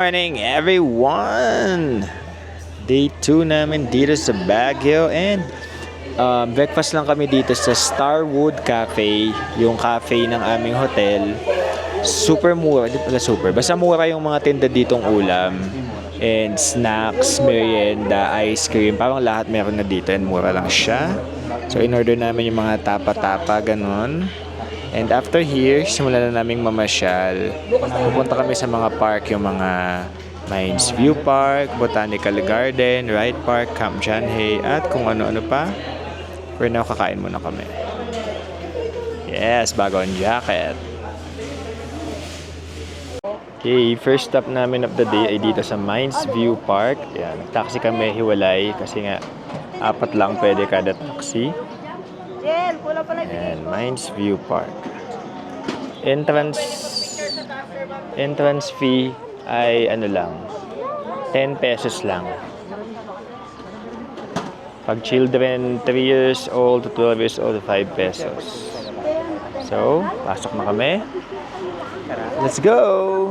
Morning everyone! Day 2 namin dito sa Baguio and breakfast lang kami dito sa Starwood Cafe, yung cafe ng aming hotel. Super mura, di pala super. Basta mura yung mga tinda ditong ulam and snacks, merienda, ice cream. Parang lahat meron na dito and mura lang siya. So in-order namin yung mga tapa-tapa, ganun. And after here, simulan na naming mamasyal. Pupunta kami sa mga park, yung mga Mines View Park, Botanical Garden, Wright Park, Camp John Hay, at kung ano-ano pa. For now, kakain muna kami. Yes, bagong jacket. Okay, first stop namin of the day ay dito sa Mines View Park. Yan, taxi kami hiwalay kasi nga 4 lang pwede kada taxi. And Mines View Park. Entrance fee ay ano lang, 10 pesos lang. Pag children 3 years old to 12 years old, 5 pesos. So, pasok na kami. Let's go!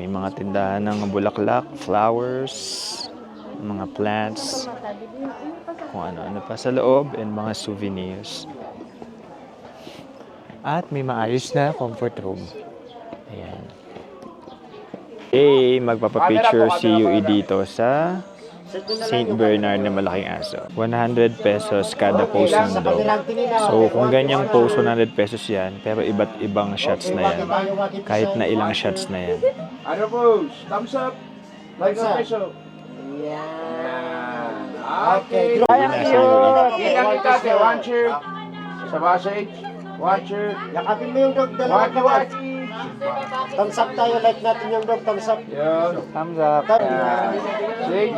May mga tindahan ng bulaklak, flowers, mga plants, kung ano-ano pa sa loob, and mga souvenirs. At may maayos na comfort room. Ayan. Okay, magpapapicture si UE dito sa St. Bernard na malaking aso. 100 pesos kada pose ng dog. So, kung ganyang pose, 100 pesos yan. Pero iba't ibang shots na yan. Kahit na ilang shots na yan. Ano pose? Thumbs up. Like a peso. Yan. Okay. Ilang itate. One cheer. Sa passage. One cheer. Yakapin mo yung dog, dalawa ka ba? Thumbs up tayo, like natin yung dog, thumbs up. Yan. Thumbs up. Sage.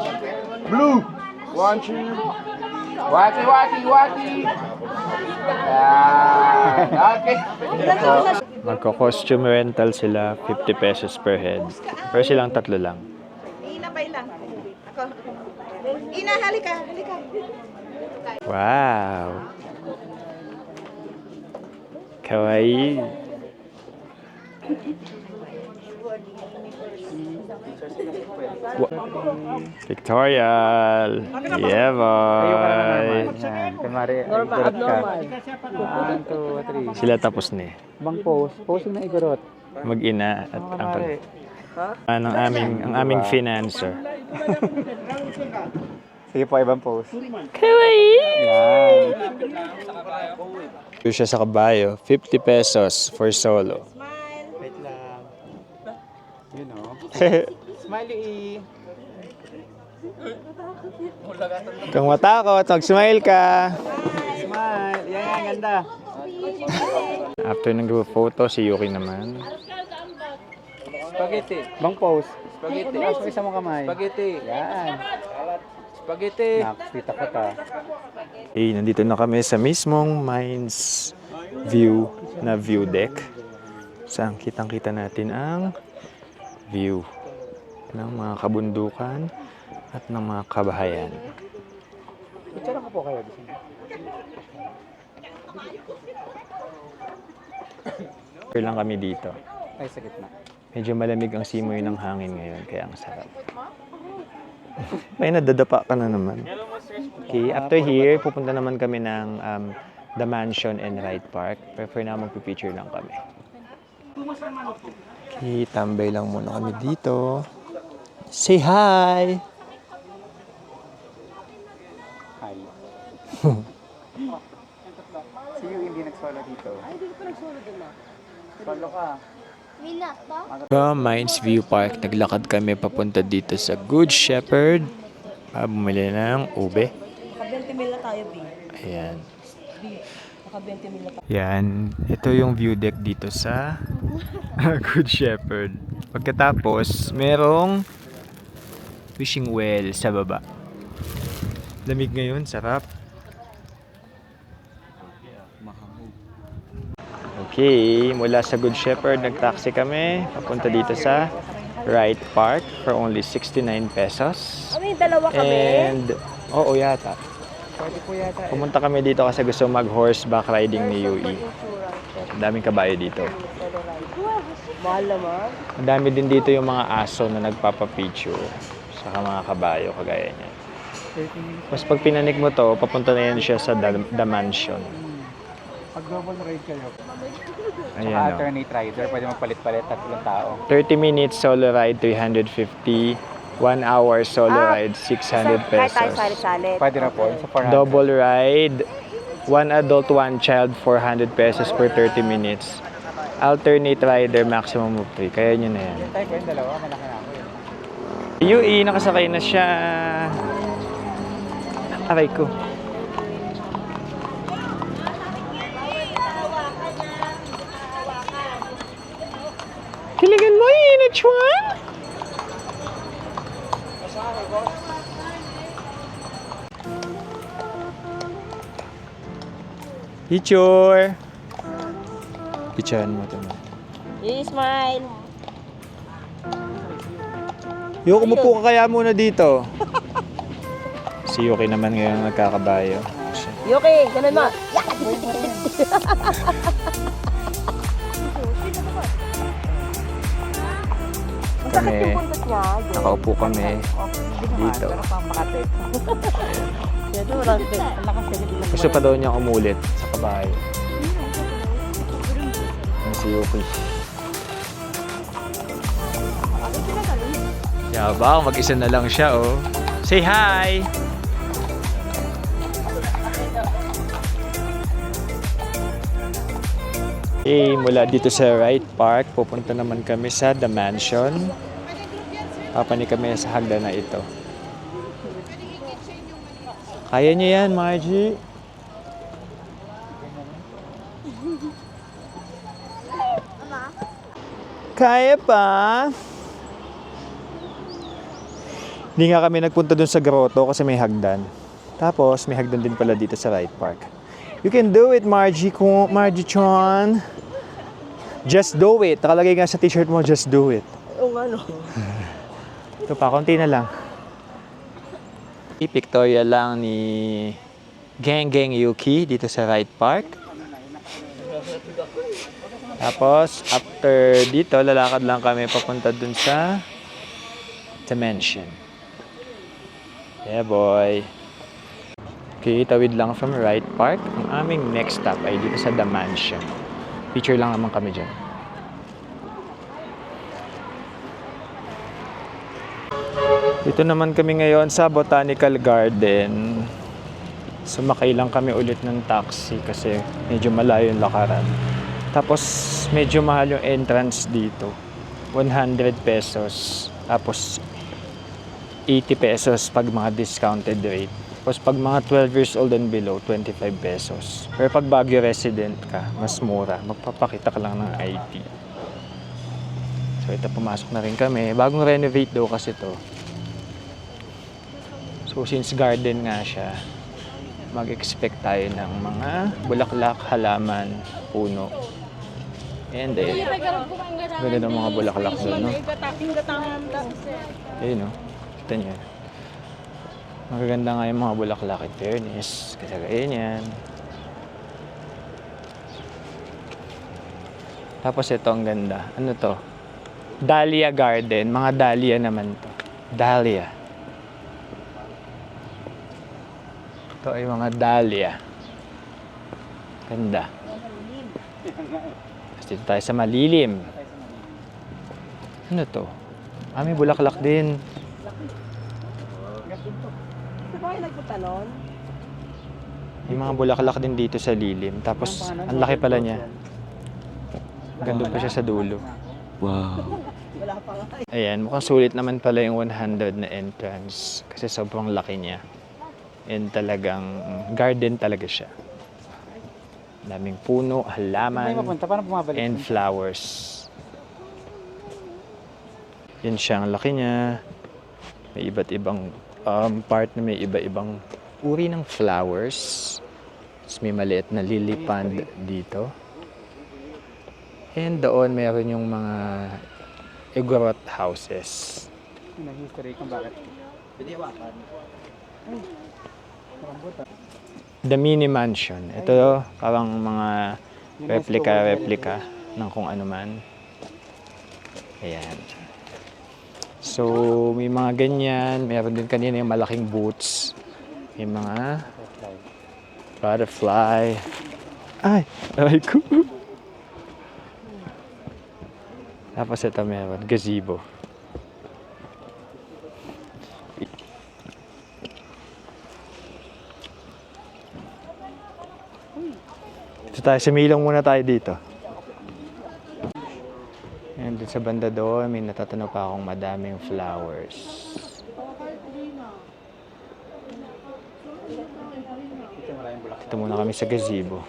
Blue. One cheer. Wati, wati, wati. Yan. Okay. Magko-costume rental sila, 50 pesos per head. Pero silang 3 lang. Ina, bay lang. Ako. Ina, halika, halika. Wow! Kawaii! Pictorial! Yeah, boy! Sila tapos ni. Bang pose, posing na igorot. Mag-ina at ang ang aming financer. Sige po, ibang pose. Kawaii! Yan. Siya sa kabayo, 50 pesos for solo. Wait lang. You know. Smiley. Kung matakot, mag-smile ka. Smile. Yan, ganda. After ng group photo, si Yuki naman. Spaghetti. Bang pose. Spaghetti. Pasok isa mo kamay. Spaghetti. Yan. Spaghetti. Nakita ka ta. Okay, nandito na kami sa mismong Mines View na view deck. Saan kitang-kita natin ang view ng mga kabundukan at ng mga kabahayan. Picture ka po kayo. Pero lang kami dito. Ay, sa gitna. Medyo malamig ang simoy ng hangin ngayon, kaya ang sarap. Ay, nadadapa ka na naman. Okay, after here, pupunta naman kami ng The Mansion and Wright Park. Pero for now, magpipicture lang kami. Okay, tambay lang muna kami dito. Say hi! Hi. Si Yu hindi nag-solo dito. Ay, hindi ko nag-solo din na. Solo ka. From Mines View Park, naglakad kami papunta dito sa Good Shepherd. Bumili ng ube. Naka-20 mil na tayo, B. Ayan. Naka-20 mil na tayo. Yan. Ito yung view deck dito sa Good Shepherd. Pagkatapos, merong fishing well sa baba. Lamig ngayon, sarap. Okay, mula sa Good Shepherd, nag-taxi kami. Papunta dito sa Wright Park for only 69 pesos. May dalawa kami. And, oo yata. Pwede po yata. Pumunta kami dito kasi gusto mag-horseback riding ni Yui. Ang daming kabayo dito. Mahal naman. Ang dami din dito yung mga aso na nagpapapicture. Saka mga kabayo, kagaya niya. 30 minutes. Mas pag pinanik mo to, papunta na yan siya sa The Mansion. Pag double ride kayo. Ayan, Saka oh. alternate rider, pwede magpalit-palit tatlong tao. 30 minutes solo ride, 350. 1 hour solo ride, 600 Kahit tayo pesos. salit-salit. Pwede na po, sa 400. Double ride, 1 adult, 1 child, 400 pesos per 30 minutes. Alternate rider, maximum of 3. Kaya nyo na yan. Yung tayo po yung dalawa, malaki na ako yun. Yui, nakasakay na siya. Aray ko. Kiligan mo yun, Chuan? Picture! Picturean mo ito. I-smile. Yuki, umupo ka kaya muna dito. Si Yuki naman ngayon nagkakabayo. Yuki, ganun mo. Kami, Puntot niya. nakaupo kami dito. Pero pang Makati. Yan, ang lakas niya. Gusto pa daw niya umulit sa kabayo. Yan si Yuki. Yabang, mag-isa na lang siya, oh. Say hi! Mula dito sa Wright Park, pupunta naman kami sa The Mansion. Papanik kami sa hagdan na ito. Kaya niyo yan, Margie. Kaya pa. Hindi nga kami nagpunta dun sa grotto kasi may hagdan. Tapos, may hagdan din pala dito sa Wright Park. You can do it, Margie Chon. Just do it. Nakalagay nga sa t-shirt mo, just do it. Oo nga, no. Ito pa, konti na lang. Pictorial lang ni Geng Yuki dito sa Wright Park. Tapos, after dito, lalakad lang kami papunta dun sa The Mansion. Yeah, boy. Okay, tawid lang from Wright Park. Ang aming next stop ay dito sa The Mansion. Picture lang naman kami dyan. Dito naman kami ngayon sa Botanical Garden. Sumakay lang kami ulit ng taxi kasi medyo malayo yung lakaran. Tapos medyo mahal yung entrance dito. 100 pesos. Tapos 80 pesos pag mga discounted rate. Tapos pag mga 12 years old and below, 25 pesos. Pero pag Baguio resident ka, mas mura. Magpapakita ka lang ng ID. So ito, pumasok na rin kami. Bagong renovate daw kasi to. So since garden nga siya, mag-expect tayo ng mga bulaklak, halaman, puno. And then, ganda ng mga bulaklak doon, no? Ayun, no? Kita niyo. Magaganda nga yung mga bulaklak in fairness. Kasi ganyan yan. Tapos ito ang ganda. Ano to? Dahlia Garden. Mga dahlia naman to. Dahlia. Ito ay mga dahlia. Ganda. Tapos dito tayo sa malilim. Ano to? May bulaklak din. Sabay nagpunta nun? May mga bulaklak din dito sa lilim. Tapos, ang laki pala niya. Ganda pa siya sa dulo. Wow. Ayan, mukhang sulit naman pala yung 100 na entrance. Kasi sobrang laki niya. And talagang garden talaga siya. Daming puno, halaman, and flowers. Yan siya, ang laki niya. May iba't ibang part na may iba-ibang uri ng flowers. Tapos may maliit na lily pond dito. And doon meron yung mga igorot houses. History kung bakit. Pwede hawakan. Ay, rambutan. The Mini Mansion. Ito, parang mga replica ng kung ano man. Ayan. So, may mga ganyan. Meron din kanina yung malaking boots. May mga butterfly. Ay! Ay ko! Tapos ito meron, gazebo. Ito tayo, sumilong muna tayo dito. And dun sa banda doon, may natatanaw pa akong madaming flowers. Ito muna kami sa gazebo.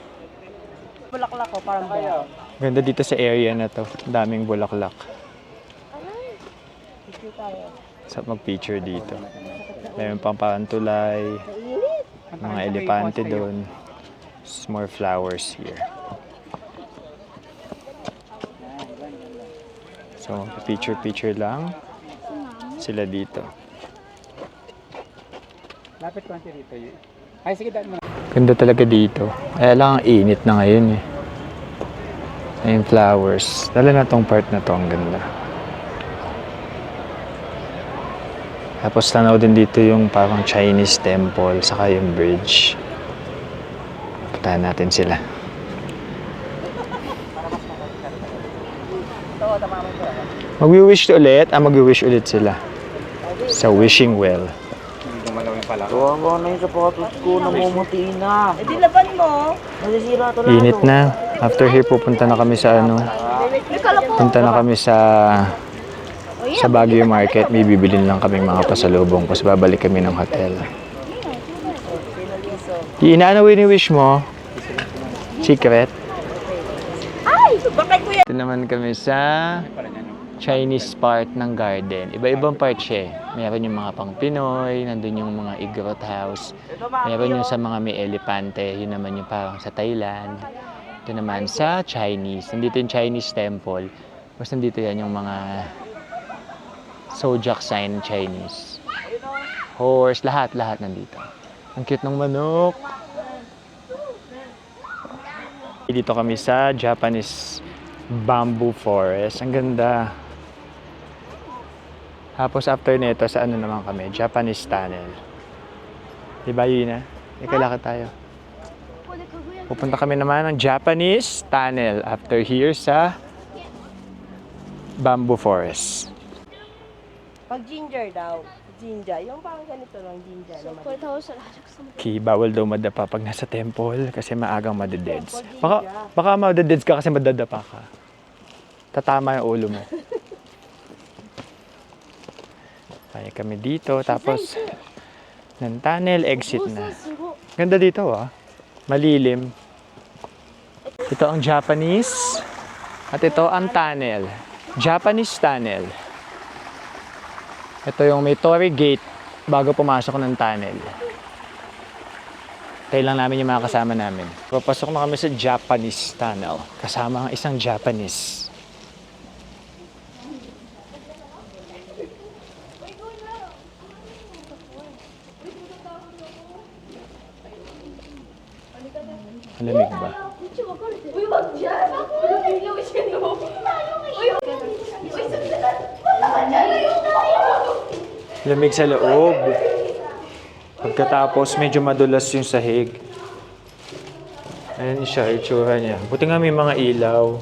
Bulaklak ko, parang ba? Ganda dito sa area na to. Daming bulaklak. Sa mag-picture dito. Mayroon pang tulay. Mga elepante doon. More flowers here. So, picture lang sila dito. Lapit konti dito. Ay, sige, daan mo. Ganda talaga dito. Kaya lang ang init na ngayon eh. Ayun, flowers. Lalo na tong part na to, ang ganda. Tapos tanaw din dito yung parang Chinese temple, saka yung bridge. Puntahan natin sila. Mag-wish ulit? Mag-wish ulit sila. Sa wishing well. Tuwa na yung sapatos ko, namumuti na. Eh, di laban mo. Masisira to lang. Init na. After here, pupunta na kami sa ano. Punta na kami sa Baguio Market. May bibilin lang kami mga pasalubong. Tapos babalik kami ng hotel. Inaano wish mo? Secret? Ay! Bakit kuya? Ito naman kami sa Chinese part ng garden. Iba-ibang part siya eh. Meron yung mga pang Pinoy, nandun yung mga igrot house. Meron yung sa mga may elepante, yun naman yung parang sa Thailand. Ito naman sa Chinese. Nandito yung Chinese temple. Tapos nandito yan yung mga zodiac sign Chinese. Horse, lahat nandito. Ang cute ng manok. Dito kami sa Japanese bamboo forest. Ang ganda. Tapos after nito, sa ano naman kami? Japanese tunnel. Diba yun na? Ikalakad tayo. Pupunta kami naman ng Japanese tunnel after here sa bamboo forest. Pag ginger daw. Ginger. Yung parang ganito lang, ginger. Okay, bawal daw madapa pag nasa temple kasi maagang madededs. Baka madededs ka kasi madadapa ka. Tatama yung ulo mo. Kaya kami dito, tapos ng tunnel, exit na. Ganda dito malilim. Ito ang Japanese at ito ang tunnel. Japanese tunnel. Ito yung may Torii Gate bago pumasok ng tunnel. Tayo lang namin yung mga kasama namin. Papasok na kami sa Japanese tunnel kasama ang isang Japanese. Malamig ba? Lamig sa loob. Pagkatapos, medyo madulas yung sahig. Ayan siya, itsura niya. Buti nga may mga ilaw.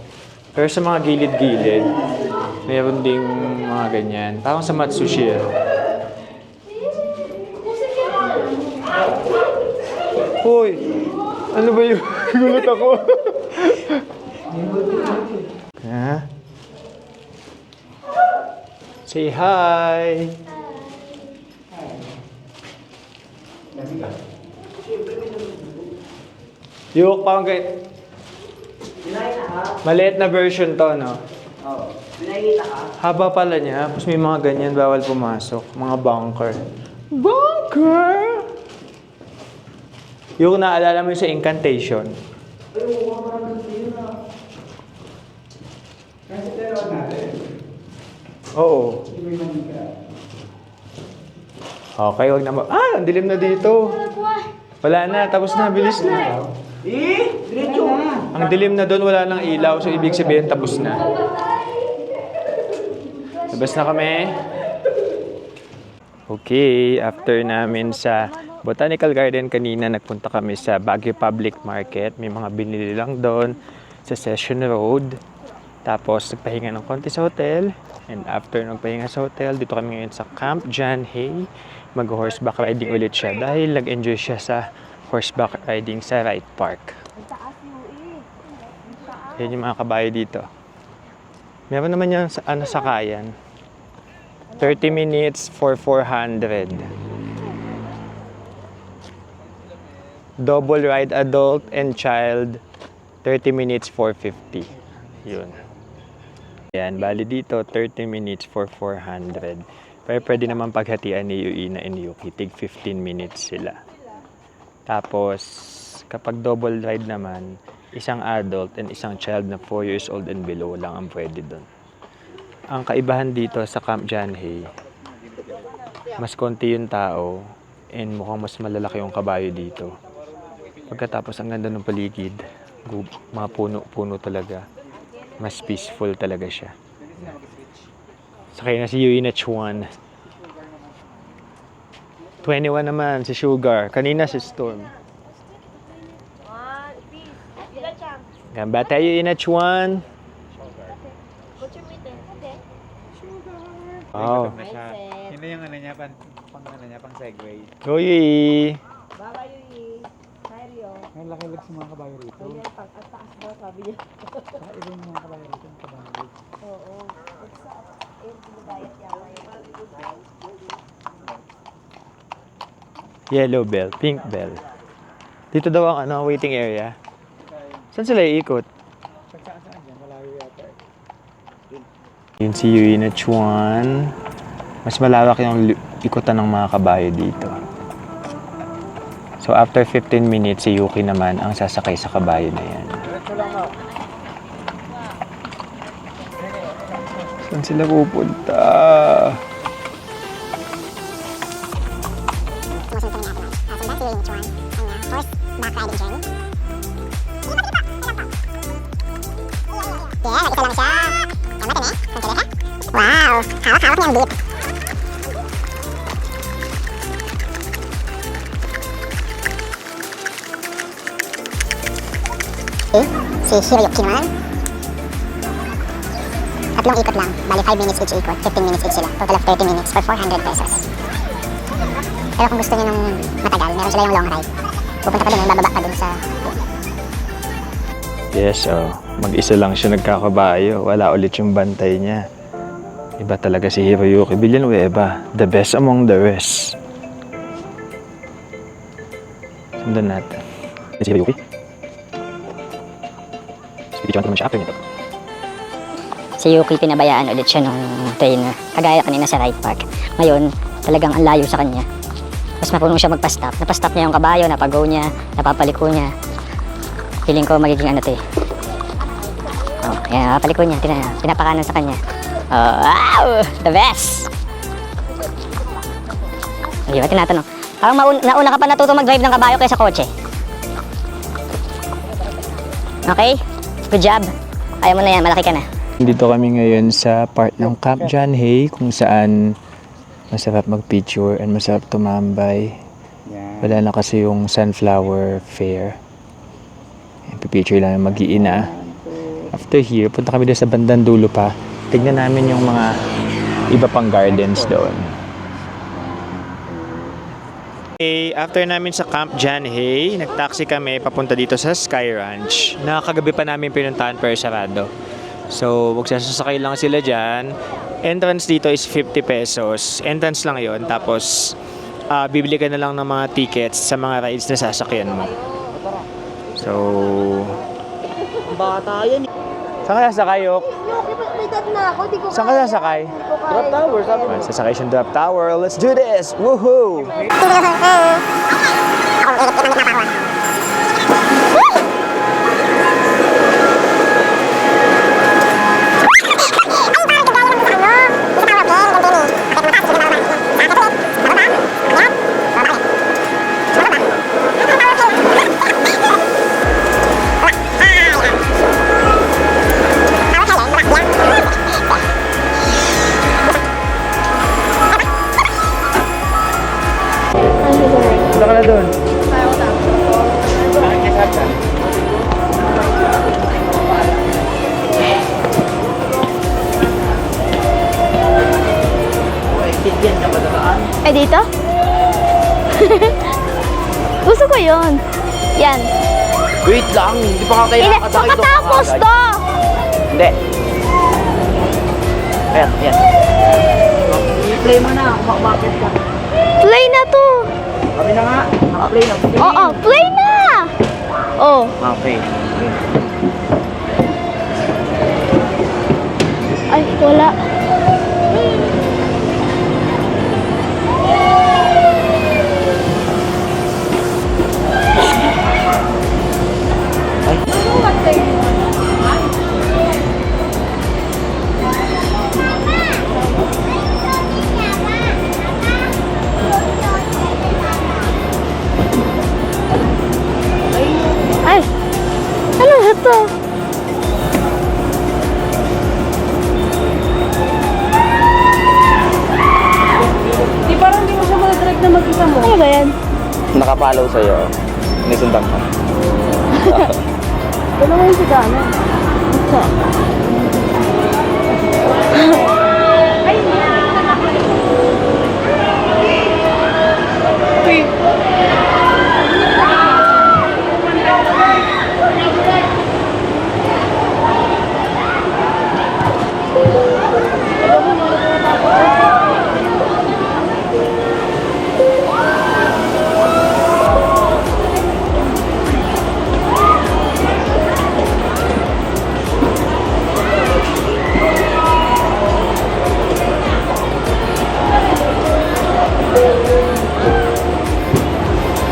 Pero sa mga gilid-gilid, mayroon ding mga ganyan. Parang sa Matsushiro. Hoy! Ano ba yun? Gulat ako. Ha? Say hi! Yung parang ganyan. Maliit na version to, no? Oo. Pinakita ka? Haba pala niya. Tapos may mga ganyan, bawal pumasok. Mga bunker. Bunker! Yung naalala mo yung sa incantation. Oo. Okay, wag na ang dilim na dito. Wala na, tapos na, bilis na. Ang dilim na doon, wala nang ilaw, so ibig sabihin tapos na. Labas na kami. Okay, after namin sa Botanical Garden kanina, nagpunta kami sa Baguio Public Market. May mga binili lang doon sa Session Road. Tapos nagpahinga ng konti sa hotel. And after nagpahinga sa hotel, dito kami ngayon sa Camp John Hay. Mag-horseback riding ulit siya dahil nag-enjoy siya sa horseback riding sa Wright Park. Yan yung mga kabayo dito. Meron naman yung sakayan. 30 minutes for 400. Double ride adult and child, 30 minutes for 50. Yun. Yan, bali dito, 30 minutes for 400. Pero pwede naman paghatian ni Yuina and Yuki. Tig 15 minutes sila. Tapos, kapag double ride naman, isang adult and isang child na 4 years old and below lang ang pwede doon. Ang kaibahan dito sa Camp John Hay, mas konti yung tao and mukhang mas malalaki yung kabayo dito. Pagkatapos ang ganda ng paligid, mga puno-puno talaga. Mas peaceful talaga siya. Sakay na si Yuina Chuan. 21 naman si Sugar. Kanina si Storm. Gamba tayo Yuina Chuan. Wow. Yun yung ano niya, pang segway. Go Yui. Baba Yui. Hi Rio. Ang laki-laki sa mga kabayo rito. Ayan, pang-taas daw, sabi niya. Iba yung mga kabayo rito, yung kabayo rito. Oo. Binigayat yata yun. Yellow bell, pink bell. Dito daw ang waiting area. Saan sila iikot? Saan dyan? Malayo yata. Yun si Yuina Chuan. Mas malawak yung ikutan ng mga kabayo dito. So after 15 minutes, si Yuki naman ang sasakay sa kabayo na yan. Saan sila pupunta? Wow, hawak-hawak niya ang beat. Si Hiroyuki naman. Tatlong ikot lang. Bali 5 minutes each ikot. 15 minutes each sila. Total of 30 minutes for 400 pesos. Pero kung gusto niyo nung matagal, meron sila yung long ride. Pupunta pa din, bababa pa din sa... Yes, mag-isa lang siya nagkakabayo. Wala ulit yung bantay niya. Iba talaga si Hiroyuki Villanueva. The best among the rest. Sundan natin. Si Hiroyuki. Speech naman siya after nito. Si Yuki, pinabayaan ulit siya nung trainer. Kagaya kanina sa Wright Park. Ngayon, talagang ang layo sa kanya. Mas marunong siya magpa-stop. Napastop niya yung kabayo, napag-go niya, napapaliko niya. Feeling ko magiging ano to eh. Oh, yan, napapaliko niya. Pinapakanan sa kanya. Oh, wow! The best! Hindi ba tinatanong? Parang nauna ka pa natuto mag-drive ng kabayo kaysa kotse. Okay? Good job. Ayaw mo na yan, malaki ka na. Dito kami ngayon sa part ng Camp John Hay kung saan masarap mag-picture and masarap tumambay. Wala na kasi yung sunflower fair. Pipicture lang yung mag-iina. After here, punta kami din sa bandang dulo pa. Tignan namin yung mga iba pang gardens doon. Okay, after namin sa Camp John Hay, nag-taxi kami papunta dito sa Sky Ranch. Nakakagabi pa namin pinuntahan pero sarado. So, magsasasakay lang sila dyan. Entrance dito is 50 pesos. Entrance lang yon. Tapos, bibili ka na lang ng mga tickets sa mga rides na sasakyan mo. So, Bata yan. saan ka sasakay, Yok? May dad na ako, di ko Saan ka sasakay? Drop tower, sabi mo. Sasakay siyang drop tower. Let's do this! Woohoo! dito? Gusto ko yun. Yan. Wait lang, hindi pa ka kailangan kasakit doon. Pagkatapos to! Hindi. Ayan, ayan. I-play mo na, kumakmakit ka. Play na to. Kami na nga, naka-play na. Oo, play na! Oh. Okay. Ay, wala. Ay, ano ito? Di parang hindi mo siya mag-direct na mag-isa mo. Ano ba yan? Nakapalaw sa'yo. May sundan ka. Ano ba yung sigana? Ito.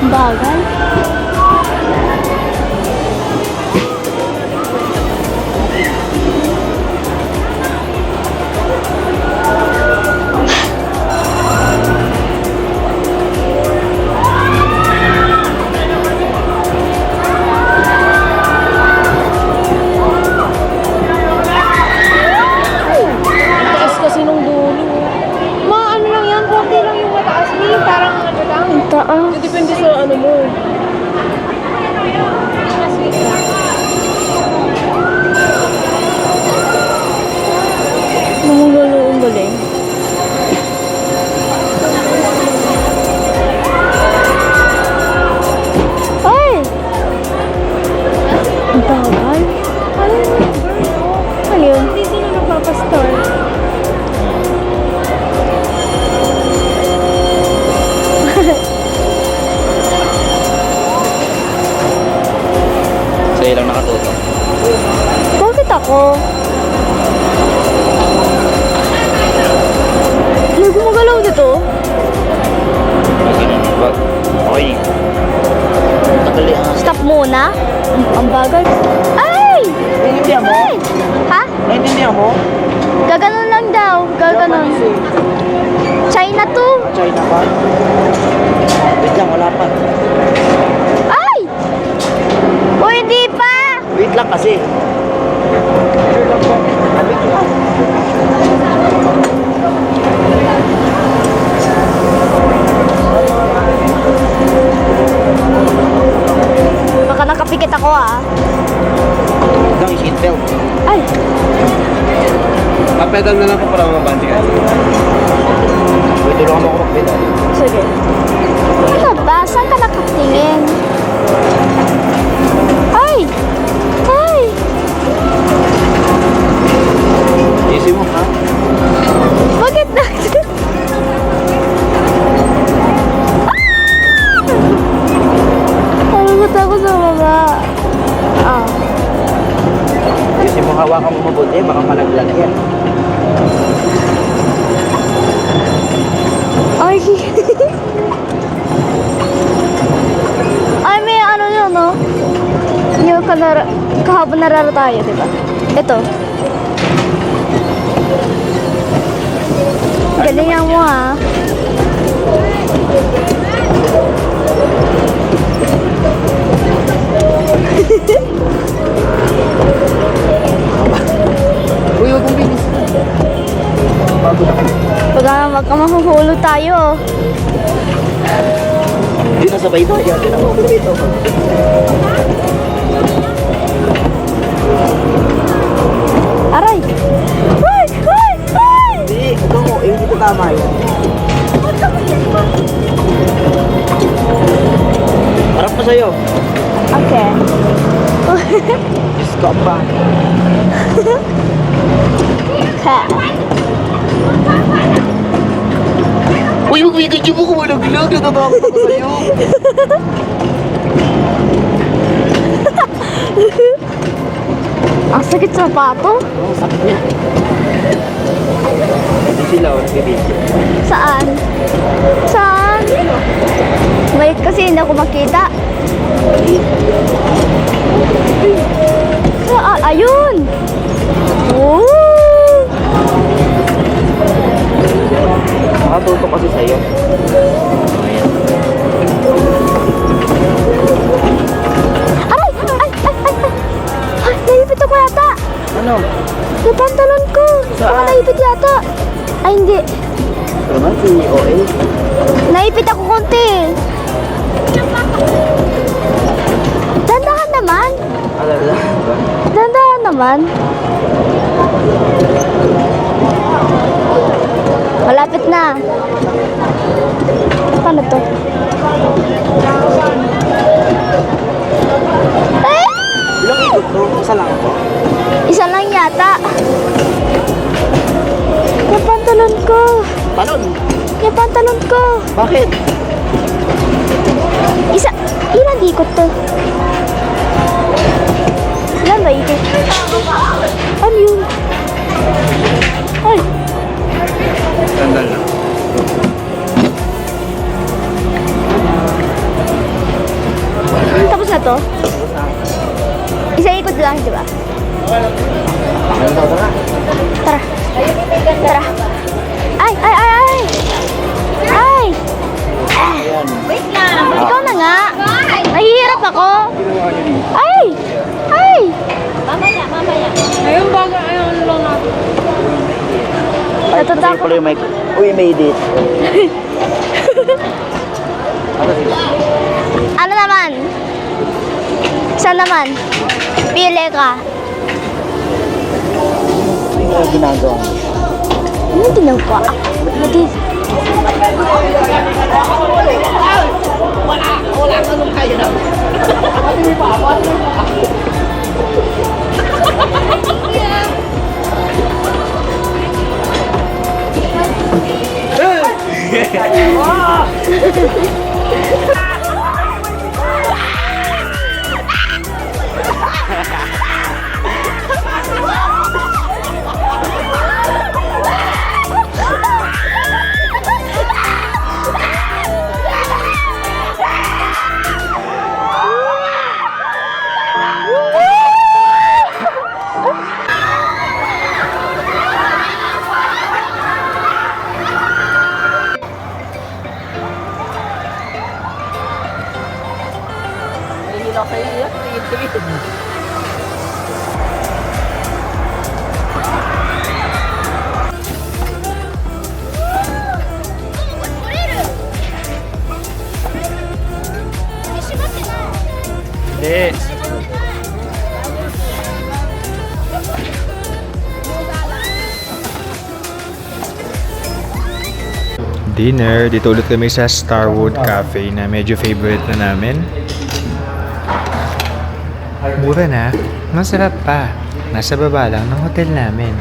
Bagay. Taas kasi nung dulo. Ano lang yan, konti lang yung mataas. Hindi parang ano lang. Taas. Depende sa ano mo. Namugalo ang galing. Ay! Ang bagay. Ano yun? Hindi sino nagpapastore. Sa'yo lang nakatuto. Bakit ako? May gumagalaw dito? Okay. Tagali ang Stop muna. Ang bagay. Ay! Naintindihan mo? Ay! Ha? Naintindihan mo? Gaganon lang daw. Gaganon. China to. China pa? Wait lang, wala pa. Ay! Uy, di pa! Wait lang kasi. Baka nakapikit ako ah. Huwag lang i-seatbelt. Ay! Papedal na lang po para mabanti ka. Pwede lang ako mag-pedal. Sige. Ano ba? Saan ka nakatingin? Ay! Ay! Easy mo, ha? Bakit na? Nalungkot ako sa baba. Ah. Easy mo, hawakan mo mabuti. Baka malaglag yan. Ay! Ay, may ano yun, no? Yung kahapon nararo tayo, di ba? Ito. Galingan mo, ha? Uy, huwag mong bilis. Baka mahuhulog tayo. Hindi na sabay tayo. Hindi na ako dito. Aray! Ay! Ay! Ay! Hindi, ito mo. Hindi ko tama yun. Okay. Diyos ko pa. Ha. Uy, ganyan mo kumalaglag. Natatakot ako sa'yo. Ang sakit sa pato. Ang sakit niya. Hindi sila o, nagbibidyo. Saan? Saan? May kasi hindi ako makita. Ayun! Oh! Nakatutok kasi sa'yo. Aray! Ay! Ay! Naipit ako yata! Ano? Yung pantalon ko! Baka naipit yata! Ay, hindi. Ito naman si OL. Naipit ako konti. Dandahan naman. Alala. Dandahan naman. Malapit na. Paano to? Eh! Ilang ikot to? Isa lang ako. Isa lang yata. Yung pantalon ko. Talon! Yung pantalon ko. Bakit? Ilan ikot to? Ilan ba ikot? Ano yun? Ay! Sandal lang. Tapos na to? Isa ikot lang, di ba? Tara. Tara. Ay! Ay! Ay! Ay! Ay! Wait lang. Ikaw na nga. Nahihirap ako. Ay! Ay! Mamaya, mamaya. Ayun baga, ayun lang natin. Natatakot. Pala yung mic. Uy, made it. Ano naman? Saan naman? Pili ka. Ano yung ginagawa mo? Ano ginagawa? Hindi. Dinner. Dito ulit kami sa Starwood Cafe na medyo favorite na namin. Mura na. Masarap pa. Nasa baba lang ng hotel namin.